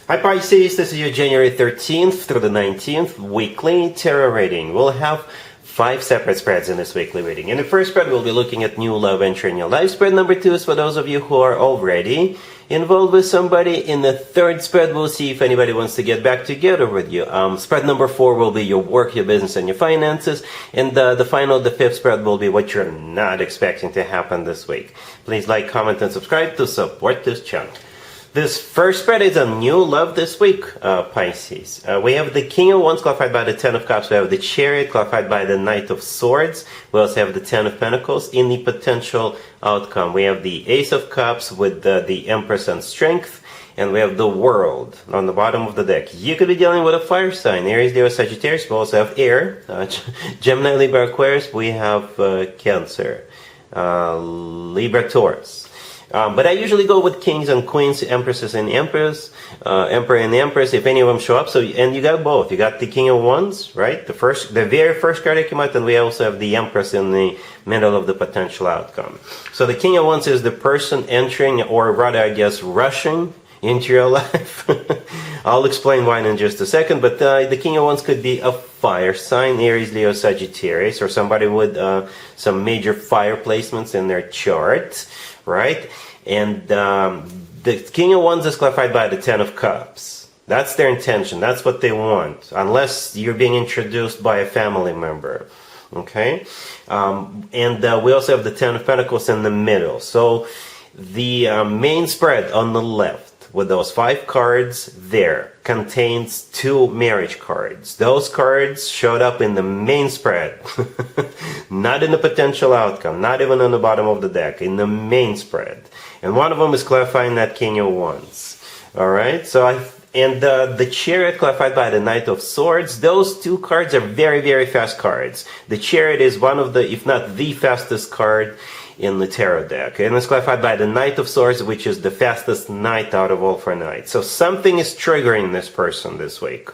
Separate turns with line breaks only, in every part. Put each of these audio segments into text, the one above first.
Hi Pisces, this is your January 13th through the 19th weekly tarot reading. We'll have 5 separate spreads in this weekly reading. In the first spread, we'll be looking at new love entering your life. Spread number 2 is for those of you who are already involved with somebody. In the third spread, we'll see if anybody wants to get back together with you. Spread number 4 will be your work, your business, and your finances. And the fifth spread will be what you're not expecting to happen this week. Please like, comment, and subscribe to support this channel. This first spread is a new love this week, Pisces. We have the King of Wands clarified by the Ten of Cups. We have the Chariot clarified by the Knight of Swords. We also have the Ten of Pentacles in the potential outcome. We have the Ace of Cups with the Empress and Strength. And we have the World on the bottom of the deck. You could be dealing with a fire sign. Aries, Leo, Sagittarius. We also have Air, Gemini, Libra, Aquarius. We have Cancer, Libra, Taurus. But I usually go with kings and queens, empresses and emperors, emperor and empress, if any of them show up. So, and you got both. You got the King of Wands, right? The very first card that came out, and we also have the Empress in the middle of the potential outcome. So the King of Wands is the person entering, or rather, I guess, rushing into your life. I'll explain why in just a second, but the King of Wands could be a fire sign, Aries, Leo, Sagittarius, or somebody with some major fire placements in their chart, right? And the King of Wands is clarified by the Ten of Cups. That's their intention. That's what they want, unless you're being introduced by a family member, okay? And we also have the Ten of Pentacles in the middle. So the main spread on the left, with those 5 cards there, contains 2 marriage cards. Those cards showed up in the main spread, not in the potential outcome, not even on the bottom of the deck, in the main spread. And one of them is clarifying that King of Wands. All right, so the Chariot clarified by the Knight of Swords. Those 2 cards are very, very fast cards. The Chariot is one of the, if not the fastest card in the tarot deck, and it's clarified by the Knight of Swords, which is the fastest knight out of all 4 knights. So something is triggering this person this week.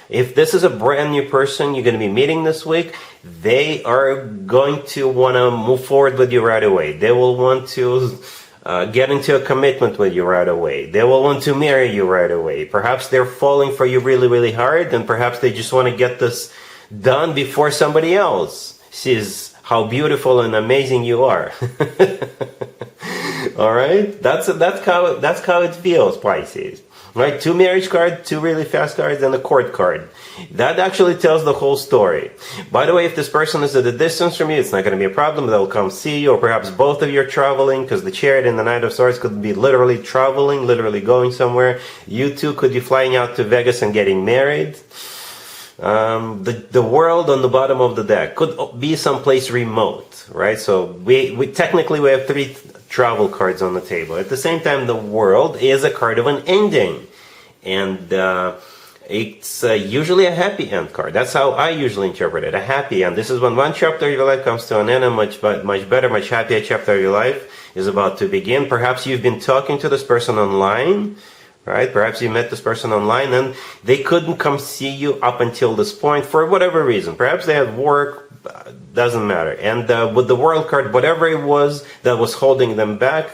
If this is a brand new person you're going to be meeting this week, they are going to want to move forward with you right away. They will want to get into a commitment with you right away. They will want to marry you right away. Perhaps they're falling for you really, really hard, and perhaps they just want to get this done before somebody else sees how beautiful and amazing you are. All right, that's how it feels, Pisces. Right, 2 marriage cards, 2 really fast cards, and a court card. That actually tells the whole story. By the way, if this person is at a distance from you, it's not going to be a problem. They'll come see you, or perhaps both of you are traveling, because the Chariot and the Knight of Swords could be literally traveling, literally going somewhere. You two could be flying out to Vegas and getting married. The World on the bottom of the deck could be someplace remote, right? So we technically we have 3 travel cards on the table. At the same time, the World is a card of an ending, and it's usually a happy end card. That's how I usually interpret it, a happy end. This is when one chapter of your life comes to an end, and much better, much happier chapter of your life is about to begin. Perhaps you've been talking to this person online, right? Perhaps you met this person online and they couldn't come see you up until this point for whatever reason. Perhaps they had work, doesn't matter. And with the World card, whatever it was that was holding them back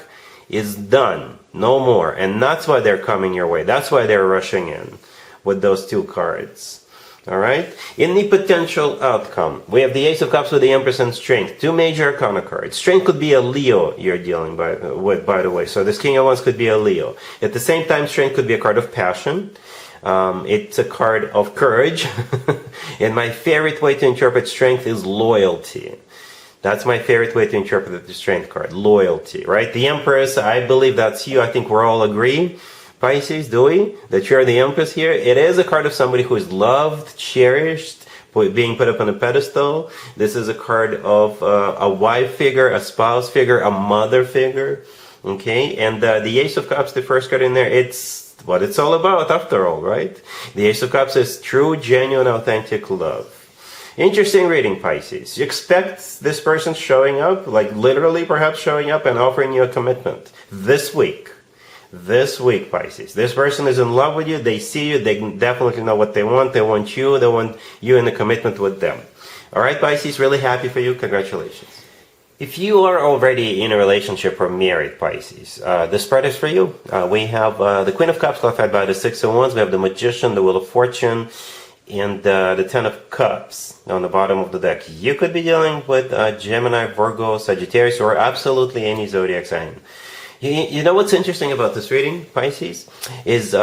is done, no more. And that's why they're coming your way. That's why they're rushing in with those 2 cards. All right. In the potential outcome, we have the Ace of Cups with the Empress and Strength. 2 major arcana cards. Strength could be a Leo you're dealing with, by the way. So this King of Wands could be a Leo. At the same time, Strength could be a card of passion. It's a card of courage. And my favorite way to interpret Strength is loyalty. That's my favorite way to interpret the Strength card. Loyalty, right? The Empress, I believe that's you. I think we're all agree. Pisces, do we? That you're the Empress here? It is a card of somebody who is loved, cherished, being put up on a pedestal. This is a card of a wife figure, a spouse figure, a mother figure. Okay? And the Ace of Cups, the first card in there, it's what it's all about after all, right? The Ace of Cups is true, genuine, authentic love. Interesting reading, Pisces. You expect this person showing up, like literally perhaps showing up and offering you a commitment this week. This week, Pisces. This person is in love with you. They see you. They definitely know what they want. They want you. They want you in a commitment with them. All right, Pisces, really happy for you. Congratulations. If you are already in a relationship or married, Pisces, the spread is for you. We have the Queen of Cups clarified by the Six of Wands. We have the Magician, the Wheel of Fortune, and the Ten of Cups on the bottom of the deck. You could be dealing with Gemini, Virgo, Sagittarius, or absolutely any zodiac sign. You know what's interesting about this reading, Pisces, is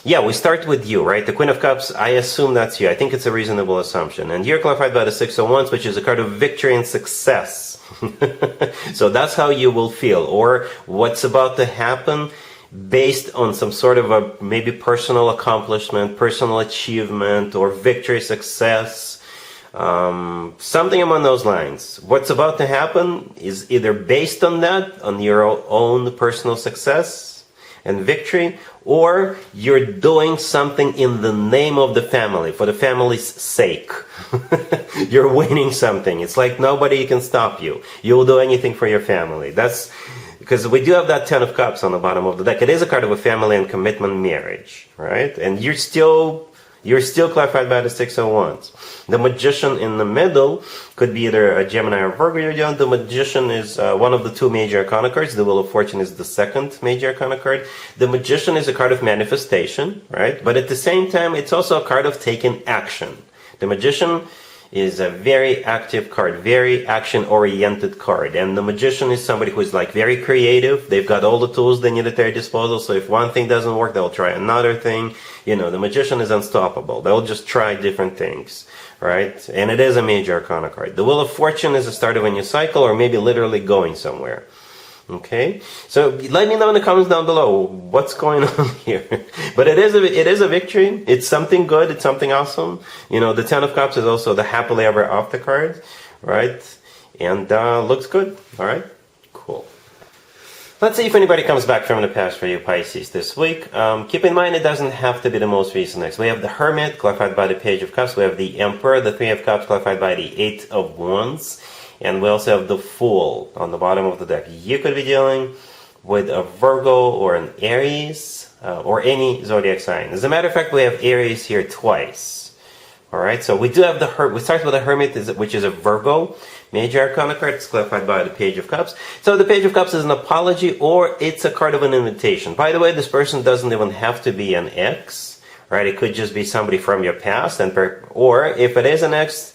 yeah, we start with you, right? The Queen of Cups, I assume that's you. I think it's a reasonable assumption. And you're clarified by the Six of Wands, which is a card of victory and success. So that's how you will feel, or what's about to happen based on some sort of a maybe personal accomplishment, personal achievement, or victory, success. Something among those lines. What's about to happen is either based on that, on your own personal success and victory, or you're doing something in the name of the family, for the family's sake. You're winning something. It's like nobody can stop you. You'll do anything for your family. That's because we do have that Ten of Cups on the bottom of the deck. It is a card of a family and commitment marriage, right? And you're still clarified by the Six of Wands. The Magician in the middle could be either a Gemini or Virgo you're dealing. The Magician is one of the two major arcana cards. The Wheel of Fortune is the second major arcana card. The Magician is a card of manifestation, right? But at the same time, it's also a card of taking action. The Magician is a very active card, very action-oriented card. And the Magician is somebody who is like very creative. They've got all the tools they need at their disposal. So if one thing doesn't work, they'll try another thing. You know, the Magician is unstoppable. They'll just try different things, right? And it is a major arcana card. The Wheel of Fortune is the start of a new cycle, or maybe literally going somewhere. Okay, so let me know in the comments down below what's going on here. But it is a victory. It's something good. It's something awesome. You know, the Ten of Cups is also the happily ever after card, right? And looks good. All right, cool. Let's see if anybody comes back from the past for you, Pisces, this week. Keep in mind, it doesn't have to be the most recent next. We have the Hermit, clarified by the Page of Cups. We have the Emperor, the Three of Cups, clarified by the Eight of Wands. And we also have the Fool on the bottom of the deck. You could be dealing with a Virgo or an Aries or any zodiac sign. As a matter of fact, we have Aries here twice. All right, so we do have the we start with the Hermit, which is a Virgo major arcana card. It's clarified by the Page of Cups. So the Page of Cups is an apology, or it's a card of an invitation. By the way, this person doesn't even have to be an ex, right? It could just be somebody from your past, or if it is an ex,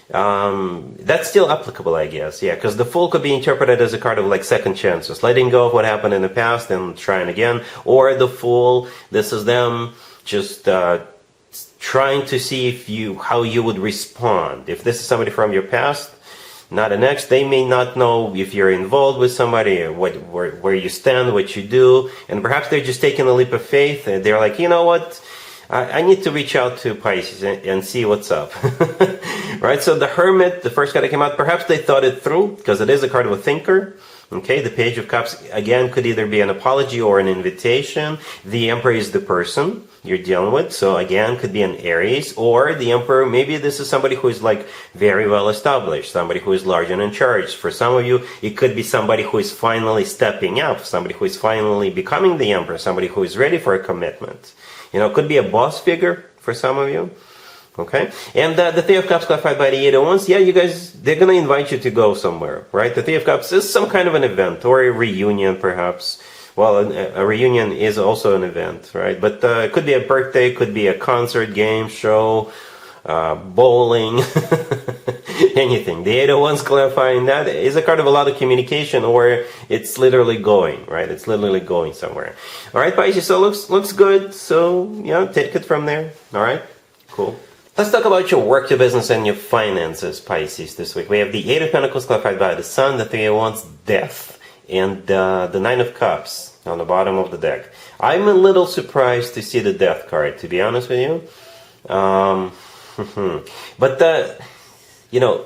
that's still applicable, I guess. Yeah, because the Fool could be interpreted as a card of like second chances, letting go of what happened in the past and trying again. Or the Fool, this is them just trying to see how you would respond. If this is somebody from your past, not an ex, they may not know if you're involved with somebody, or where you stand, what you do, and perhaps they're just taking a leap of faith, and they're like, you know what, I need to reach out to Pisces and see what's up. Right, so the Hermit, the first card that came out, perhaps they thought it through, because it is a card of a thinker. Okay, the Page of Cups, again, could either be an apology or an invitation. The Emperor is the person you're dealing with, so again, could be an Aries, or the Emperor, maybe this is somebody who is like very well established, somebody who is large and in charge. For some of you, it could be somebody who is finally stepping up, somebody who is finally becoming the Emperor, somebody who is ready for a commitment. You know, it could be a boss figure for some of you. Okay, and the Three of Cups clarified by the Eight of Wands, yeah, you guys, they're going to invite you to go somewhere, right? The Three of Cups is some kind of an event, or a reunion, perhaps. Well, a reunion is also an event, right? But it could be a birthday, could be a concert, game, show, bowling, anything. The Eight of Wands clarifying that is a card of a lot of communication, or it's literally going, right? It's literally going somewhere. All right, Pisces, so looks good. So, yeah, take it from there. All right, cool. Let's talk about your work, your business, and your finances, Pisces, this week. We have the Eight of Pentacles clarified by the Sun, the Three of Wands, Death, and the Nine of Cups on the bottom of the deck. I'm a little surprised to see the Death card, to be honest with you. But, you know,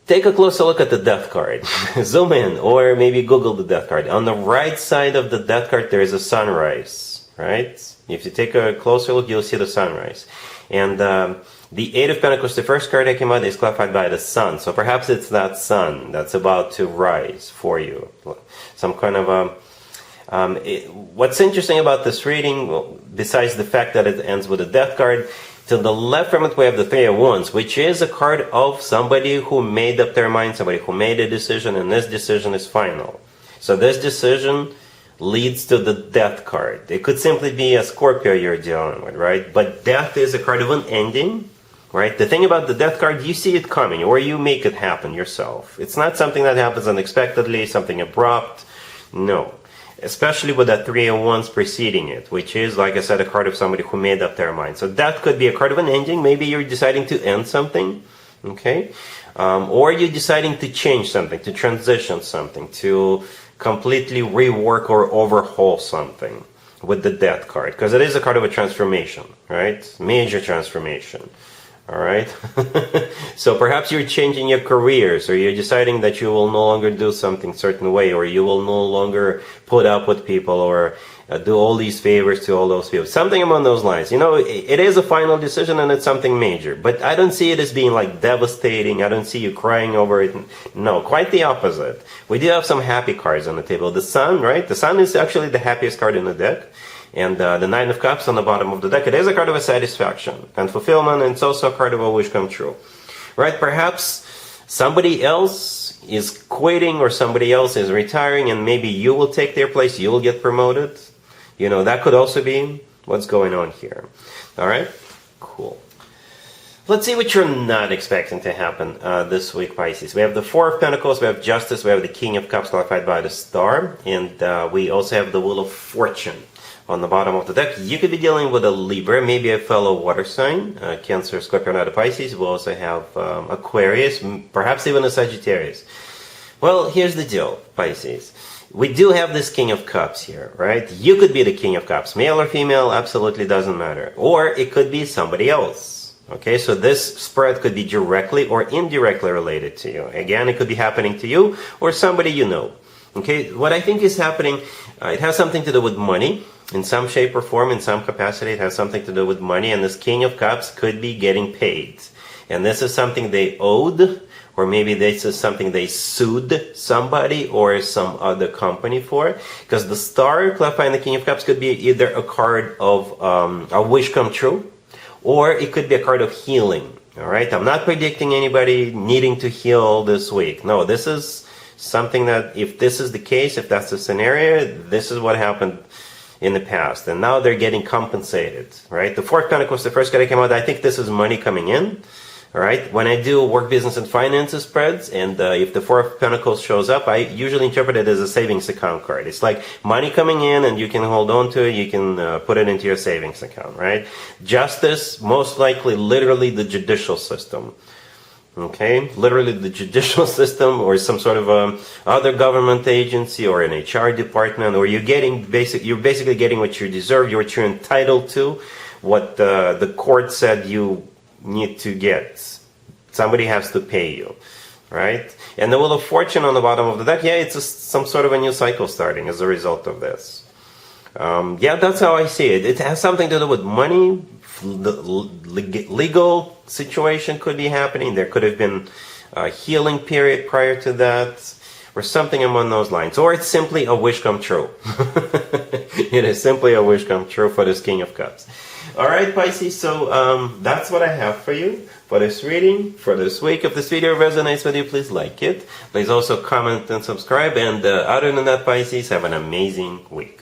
take a closer look at the Death card. Zoom in, or maybe Google the Death card. On the right side of the Death card, there is a sunrise, right? If you take a closer look, you'll see the sunrise. And the Eight of Pentacles, the first card that came out, is clarified by the Sun. So perhaps it's that sun that's about to rise for you. Some kind of a... what's interesting about this reading, besides the fact that it ends with a Death card, To the left from it, we have the Three of Wands, which is a card of somebody who made up their mind, somebody who made a decision, and this decision is final. So this decision leads to the Death card. It could simply be a Scorpio you're dealing with, right? But Death is a card of an ending, right? The thing about the Death card, you see it coming, or you make it happen yourself. It's not something that happens unexpectedly, something abrupt. No. Especially with that Three of Wands preceding it, which is, like I said, a card of somebody who made up their mind. So that could be a card of an ending. Maybe you're deciding to end something, okay? Or you're deciding to change something, to transition something, to completely rework or overhaul something with the Death card. Because it is a card of a transformation, right? Major transformation. All right. So perhaps you're changing your careers, or you're deciding that you will no longer do something certain way, or you will no longer put up with people, or do all these favors to all those people. Something among those lines. You know, it is a final decision and it's something major. But I don't see it as being like devastating. I don't see you crying over it. No, quite the opposite. We do have some happy cards on the table. The Sun, right? The Sun is actually the happiest card in the deck. And the Nine of Cups on the bottom of the deck, it is a card of a satisfaction and fulfillment, and it's also a card of a wish come true. Right? Perhaps somebody else is quitting or somebody else is retiring, and maybe you will take their place, you will get promoted. You know, that could also be what's going on here. All right? Cool. Let's see what you're not expecting to happen this week, Pisces. We have the Four of Pentacles, we have Justice, we have the King of Cups qualified by the Star, and we also have the Wheel of Fortune on the bottom of the deck. You could be dealing with a Libra, maybe a fellow water sign, Cancer, Scorpio, and other Pisces. We'll also have Aquarius, perhaps even a Sagittarius. Well, here's the deal, Pisces. We do have this King of Cups here, right? You could be the King of Cups, male or female, absolutely doesn't matter. Or it could be somebody else. Okay, so this spread could be directly or indirectly related to you. Again, it could be happening to you or somebody you know. Okay, what I think is happening, it has something to do with money. In some shape or form, in some capacity, it has something to do with money, and this King of Cups could be getting paid. And this is something they owed, or maybe this is something they sued somebody or some other company for. Because the Star, clarifying the King of Cups, could be either a card of a wish come true, or it could be a card of healing. All right, I'm not predicting anybody needing to heal this week. No, this is something that, if this is the case, if that's the scenario, this is what happened in the past, and now they're getting compensated, right? The Four of Pentacles, the first card that came out, I think this is money coming in, all right? When I do work, business, and finances spreads, and if the Four of Pentacles shows up, I usually interpret it as a savings account card. It's like money coming in, and you can hold on to it, you can put it into your savings account, right? Justice, most likely, literally the judicial system. Okay, literally the judicial system, or some sort of other government agency, or an HR department, or you're basically getting what you deserve, what you're entitled to, what the court said you need to get. Somebody has to pay you, right? And the Wheel of Fortune on the bottom of the deck, yeah, it's some sort of a new cycle starting as a result of this. Yeah, that's how I see it. It has something to do with money. The legal situation could be happening. There could have been a healing period prior to that, or something among those lines. Or it's simply a wish come true. It is simply a wish come true for this King of Cups. All right, Pisces, so that's what I have for you for this reading, for this week. If this video resonates with you, please like it. Please also comment and subscribe. And other than that, Pisces, have an amazing week.